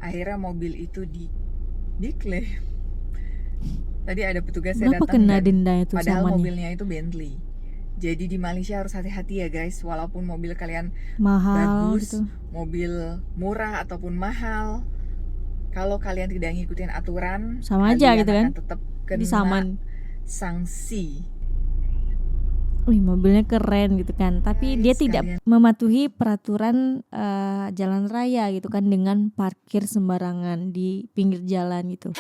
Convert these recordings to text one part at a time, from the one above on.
Akhirnya mobil itu diklaim. Tadi ada petugasnya Kenapa datang kena dan denda itu padahal samanya? mobilnya itu Bentley. Jadi di Malaysia harus hati-hati ya guys, walaupun mobil kalian Mahal bagus, gitu. mobil murah ataupun mahal, kalau kalian tidak ngikutin aturan, Sama aja kalian gitu kan? akan tetap Disaman. kena sanksi. Wih, mobilnya keren gitu kan. Tapi dia Guys, tidak kalian mematuhi peraturan jalan raya gitu kan, dengan parkir sembarangan di pinggir jalan gitu.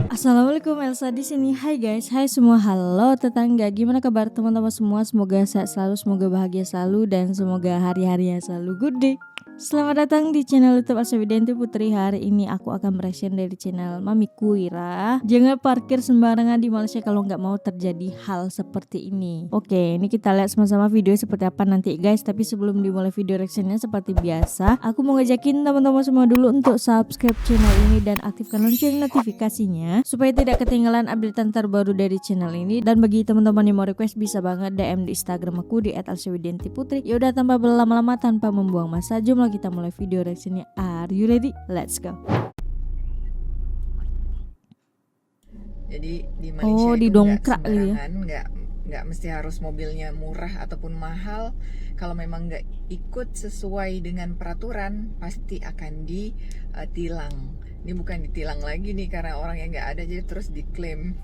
Assalamualaikum, Elsa di sini. Hai guys, hai semua, halo tetangga. Gimana kabar teman-teman semua? Semoga sehat selalu, semoga bahagia selalu, dan semoga hari-harinya selalu good day. Selamat datang di channel YouTube Alsa Widianti Putri. Hari ini aku akan mereaction dari channel Mami Kuira. Jangan parkir sembarangan di Malaysia kalau nggak mau terjadi hal seperti ini. Oke, ini kita lihat sama-sama video seperti apa nanti guys. Tapi sebelum dimulai video reactionnya, seperti biasa, aku mau ngajakin teman-teman semua dulu untuk subscribe channel ini dan aktifkan lonceng notifikasinya supaya tidak ketinggalan update terbaru dari channel ini. Dan bagi teman-teman yang mau request, bisa banget DM di Instagram aku di @alsawidiantiputri. Yaudah, tanpa berlama-lama, tanpa membuang masa, jom kita mulai video reactionnya. Are you ready? Let's go. Jadi di Malaysia itu nggak didongkrak gitu ya. sembarangan, nggak mesti harus mobilnya murah ataupun mahal. Kalau memang nggak ikut sesuai dengan peraturan, pasti akan ditilang. Ini bukan ditilang lagi nih karena orang yang nggak ada, jadi terus diklaim.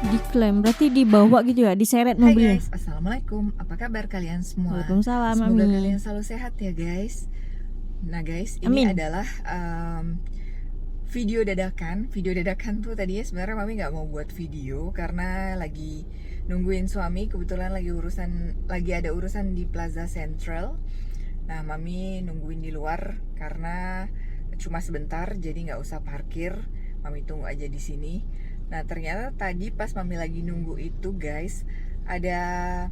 Diklaim berarti dibawa gitu ya, diseret Hai mobilnya. guys, assalamualaikum. Apa kabar kalian semua? Waalaikumsalam, Semoga Mami. kalian selalu sehat ya guys. Nah guys, ini Amin. adalah video dadakan. Video dadakan tuh tadinya sebenarnya Mami nggak mau buat video karena lagi nungguin suami. Kebetulan lagi ada urusan di Plaza Central. Nah Mami nungguin di luar karena cuma sebentar, jadi nggak usah parkir. Mami tunggu aja di sini. Nah ternyata tadi pas Mami lagi nunggu itu guys, ada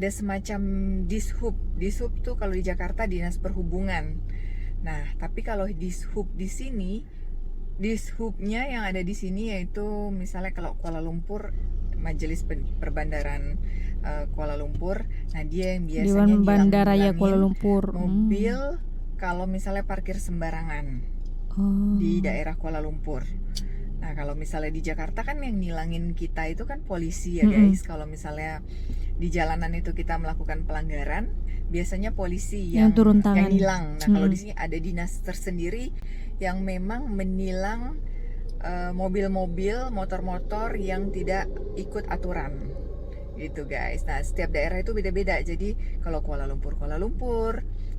semacam dishub. Dishub tuh kalau di Jakarta Dinas Perhubungan. Nah, tapi kalau dishub di sini, dishubnya yang ada di sini yaitu misalnya kalau Kuala Lumpur, Majelis Perbandaran Kuala Lumpur. Nah, dia yang biasanya Dewan Bandaraya Kuala nilangin Lumpur. mobil kalau misalnya parkir sembarangan di daerah Kuala Lumpur. Nah, kalau misalnya di Jakarta kan yang nilangin kita itu kan polisi ya guys. Kalau misalnya di jalanan itu kita melakukan pelanggaran, biasanya polisi yang turun tangan, yang nilang. Nah, kalau di sini ada dinas tersendiri yang memang menilang mobil-mobil, motor-motor yang tidak ikut aturan. Gitu guys. Nah, setiap daerah itu beda-beda. Jadi kalau Kuala Lumpur,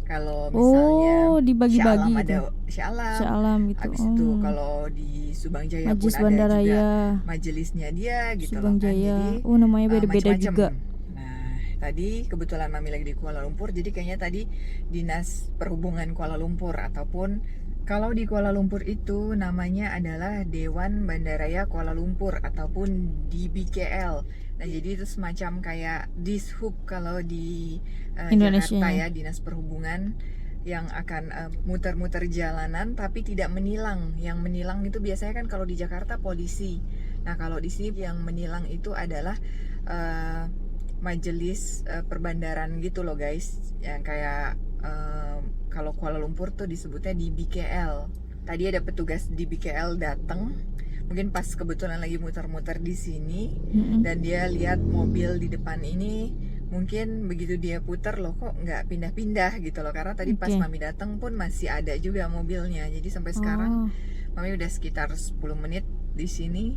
kalau misalnya dibagi-bagi Shah Alam gitu. ada Shah Shah Alam gitu. Habis itu kalau di Subang Jaya Majelis pun ada juga Bandaraya majelisnya dia gitu Subang loh kan. Jaya. Jadi Namanya beda-beda macam-macam. juga. Nah, tadi kebetulan Mami lagi di Kuala Lumpur, jadi kayaknya tadi Dinas Perhubungan Kuala Lumpur, ataupun kalau di Kuala Lumpur itu namanya adalah Dewan Bandaraya Kuala Lumpur ataupun DBKL. Nah, jadi itu semacam kayak dishub kalau di Indonesia Jakarta ya, Dinas Perhubungan yang akan muter-muter jalanan tapi tidak menilang. Yang menilang itu biasanya kan kalau di Jakarta polisi. Nah, kalau di sini yang menilang itu adalah majelis perbandaran gitu loh guys. Yang kayak kalau Kuala Lumpur tuh disebutnya di BKL. Tadi ada petugas di BKL datang, mungkin pas kebetulan lagi muter-muter di sini, dan dia lihat mobil di depan ini. Mungkin begitu dia putar, loh kok nggak pindah-pindah gitu loh. Karena tadi pas Mami datang pun masih ada juga mobilnya. Jadi sampai sekarang Mami udah sekitar 10 menit di sini,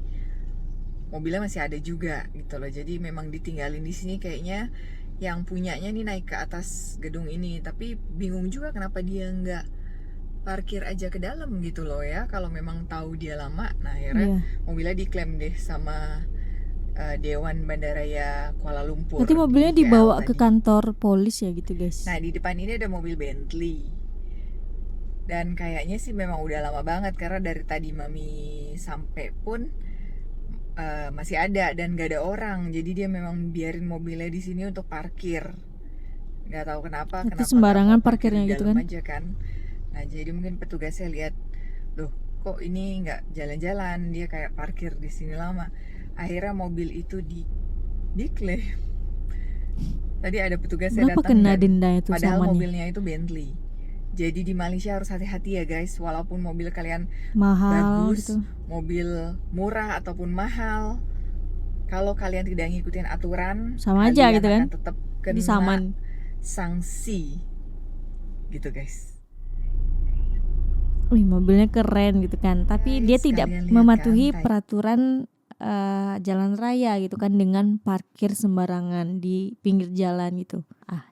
mobilnya masih ada juga gitu loh. Jadi memang ditinggalin di sini, kayaknya yang punyanya nih naik ke atas gedung ini. Tapi bingung juga kenapa dia nggak parkir aja ke dalam gitu loh ya. Kalau memang tahu dia lama, nah akhirnya mobilnya diklaim deh sama Dewan Bandaraya Kuala Lumpur. Nanti mobilnya dibawa ke kantor polis ya gitu guys. Nah, di depan ini ada mobil Bentley. Dan kayaknya sih memang udah lama banget, karena dari tadi Mami sampai pun masih ada dan gak ada orang. Jadi dia memang biarin mobilnya di sini untuk parkir. Gak tahu kenapa sembarangan parkirnya gitu kan. Aja kan. Nah, jadi mungkin petugasnya lihat, loh kok ini nggak jalan-jalan, dia kayak parkir di sini lama. Akhirnya mobil itu diklaim. Tadi ada petugasnya Berapa datang kena dan denda itu padahal samanya? mobilnya itu Bentley. Jadi di Malaysia harus hati-hati ya guys, walaupun mobil kalian Mahal bagus, gitu. mobil murah ataupun mahal, kalau kalian tidak ngikutin aturan, Sama aja kalian gitu kan? akan tetap Disaman. kena sanksi. Gitu guys. Wih, mobilnya keren gitu kan. Tapi dia Guys, tidak kalian lihat mematuhi kan, peraturan jalan raya gitu kan, dengan parkir sembarangan di pinggir jalan gitu.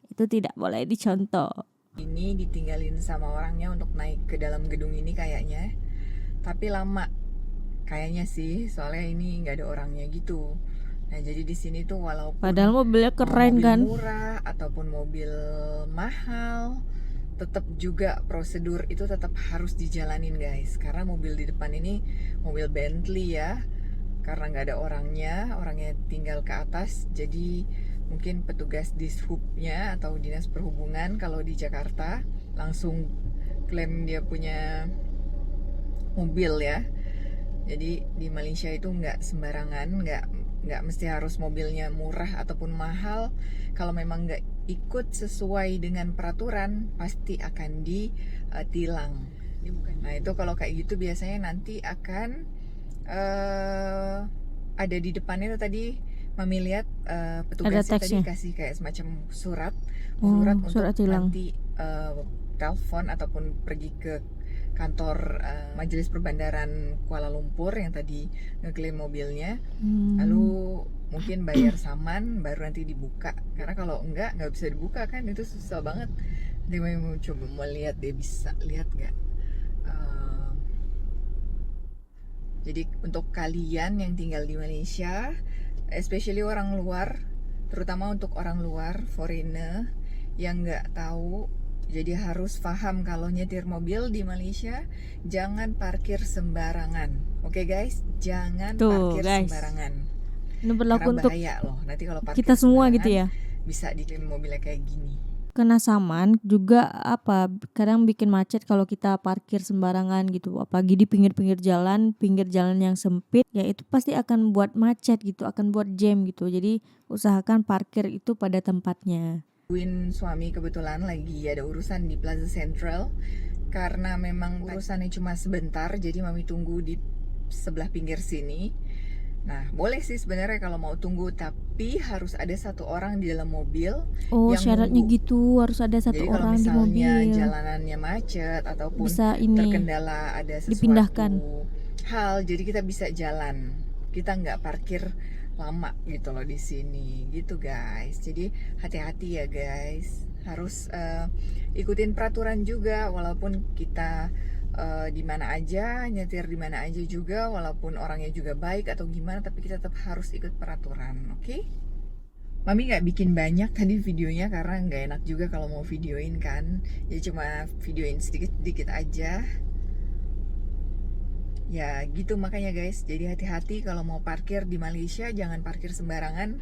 Itu tidak boleh dicontoh. ini ditinggalin sama orangnya untuk naik ke dalam gedung ini kayaknya, tapi lama kayaknya sih, soalnya ini nggak ada orangnya gitu. Nah jadi di sini tuh walaupun Padahal mobilnya keren mobil kan. murah ataupun mobil mahal, tetap juga prosedur itu tetap harus dijalanin guys, karena mobil di depan ini mobil Bentley ya, karena nggak ada orangnya tinggal ke atas, jadi mungkin petugas dishubnya atau dinas perhubungan kalau di Jakarta langsung klaim dia punya mobil ya. Jadi di Malaysia itu nggak sembarangan, nggak mesti harus mobilnya murah ataupun mahal. Kalau memang nggak ikut sesuai dengan peraturan, pasti akan ditilang. Nah itu kalau kayak gitu biasanya nanti akan ada di depannya tuh tadi Mami lihat petugasnya tadi teksnya. kasih kayak semacam surat Surat untuk tilang. nanti telepon ataupun pergi ke kantor Majelis Perbandaran Kuala Lumpur yang tadi ngeklaim mobilnya, lalu mungkin bayar saman baru nanti dibuka, karena kalau nggak bisa dibuka kan, itu susah banget. Dia mau coba mau lihat, dia bisa lihat nggak. Jadi untuk kalian yang tinggal di Malaysia, especially orang luar, terutama untuk orang luar, foreigner yang nggak tahu, jadi harus paham kalau nyetir mobil di Malaysia jangan parkir sembarangan. Oke guys, jangan Tuh, parkir guys. sembarangan. Ini berlaku Karena untuk bahaya loh. Nanti kalau parkir kita semua sembarangan, gitu ya. bisa diklaim mobilnya kayak gini. Kena saman juga kadang bikin macet kalau kita parkir sembarangan gitu, apalagi di pinggir jalan yang sempit, ya itu pasti akan buat macet gitu, akan buat jam gitu. Jadi usahakan parkir itu pada tempatnya. Suami kebetulan lagi ada urusan di Plaza Central, karena memang urusannya cuma sebentar, jadi Mami tunggu di sebelah pinggir sini. Nah, boleh sih sebenarnya kalau mau tunggu, tapi harus ada satu orang di dalam mobil. Oh, yang syaratnya nunggu. gitu, harus ada satu Jadi kalau orang di misalnya mobil. jalanannya macet ataupun Bisa ini terkendala ada sesuatu dipindahkan. hal, jadi kita bisa jalan. Kita nggak parkir lama gitu loh di sini, gitu guys. Jadi hati-hati ya guys. Harus ikutin peraturan juga, walaupun kita di mana aja, nyetir di mana aja juga, walaupun orangnya juga baik atau gimana, tapi kita tetap harus ikut peraturan, oke? Mami nggak bikin banyak tadi videonya karena nggak enak juga kalau mau videoin kan, jadi cuma videoin sedikit-sedikit aja. Ya gitu makanya guys, jadi hati-hati kalau mau parkir di Malaysia, jangan parkir sembarangan.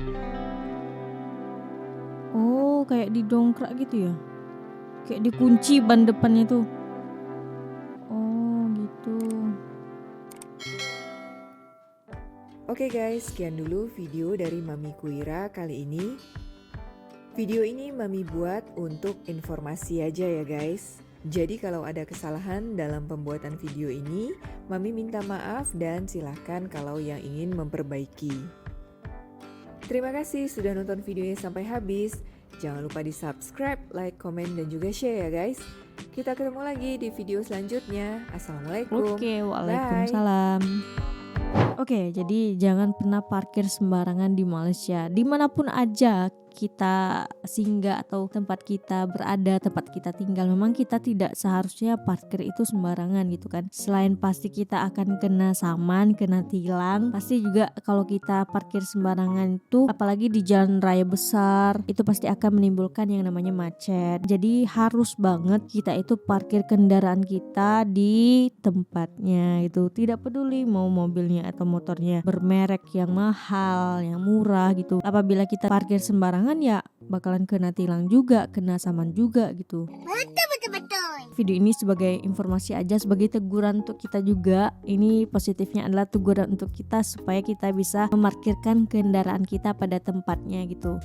Oh, kayak didongkrak gitu ya, kayak dikunci ban depannya tuh. Oke guys, sekian dulu video dari Mami Kuira kali ini. Video ini Mami buat untuk informasi aja ya guys. Jadi kalau ada kesalahan dalam pembuatan video ini, Mami minta maaf dan silahkan kalau yang ingin memperbaiki. Terima kasih sudah nonton videonya sampai habis. Jangan lupa di subscribe, like, komen, dan juga share ya guys. Kita ketemu lagi di video selanjutnya. Assalamualaikum. Oke, waalaikumsalam. Oke, jadi jangan pernah parkir sembarangan di Malaysia. Dimanapun aja kita singgah atau tempat kita berada, tempat kita tinggal, memang kita tidak seharusnya parkir itu sembarangan gitu kan. Selain pasti kita akan kena saman, kena tilang, pasti juga kalau kita parkir sembarangan itu, apalagi di jalan raya besar, itu pasti akan menimbulkan yang namanya macet. Jadi harus banget kita itu parkir kendaraan kita di tempatnya itu, tidak peduli mau mobilnya atau motornya bermerek yang mahal, yang murah gitu. Apabila kita parkir sembarangan, sembarangan ya bakalan kena tilang juga, kena saman juga gitu. Video ini sebagai informasi aja, sebagai teguran untuk kita juga. Ini positifnya adalah teguran untuk kita supaya kita bisa memarkirkan kendaraan kita pada tempatnya gitu.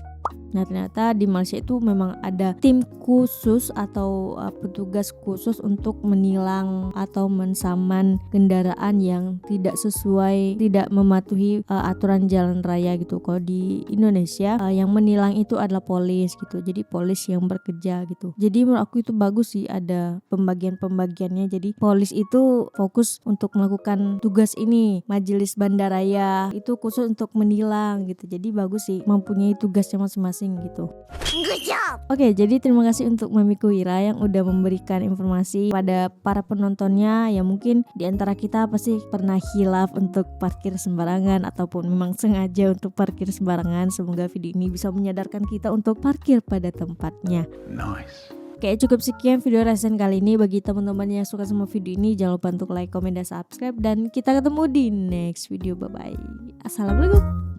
Nah ternyata di Malaysia itu memang ada tim khusus atau petugas khusus untuk menilang atau mensaman kendaraan yang tidak sesuai, tidak mematuhi aturan jalan raya gitu. Kalau di Indonesia yang menilang itu adalah polis gitu, jadi polis yang bekerja gitu. Jadi menurut aku itu bagus sih ada pembagian-pembagiannya. Jadi polis itu fokus untuk melakukan tugas ini, majelis bandaraya itu khusus untuk menilang gitu. Jadi bagus sih mempunyai tugasnya masing-masing gitu. Good job. Oke, jadi terima kasih untuk Mamiku Wira yang udah memberikan informasi pada para penontonnya. Ya mungkin di antara kita pasti pernah khilaf untuk parkir sembarangan ataupun memang sengaja untuk parkir sembarangan. Semoga video ini bisa menyadarkan kita untuk parkir pada tempatnya. Nice. Oke, cukup sekian video reaction kali ini. Bagi teman-teman yang suka sama video ini, jangan lupa untuk like, komen, dan subscribe. Dan kita ketemu di next video. Bye-bye. Assalamualaikum.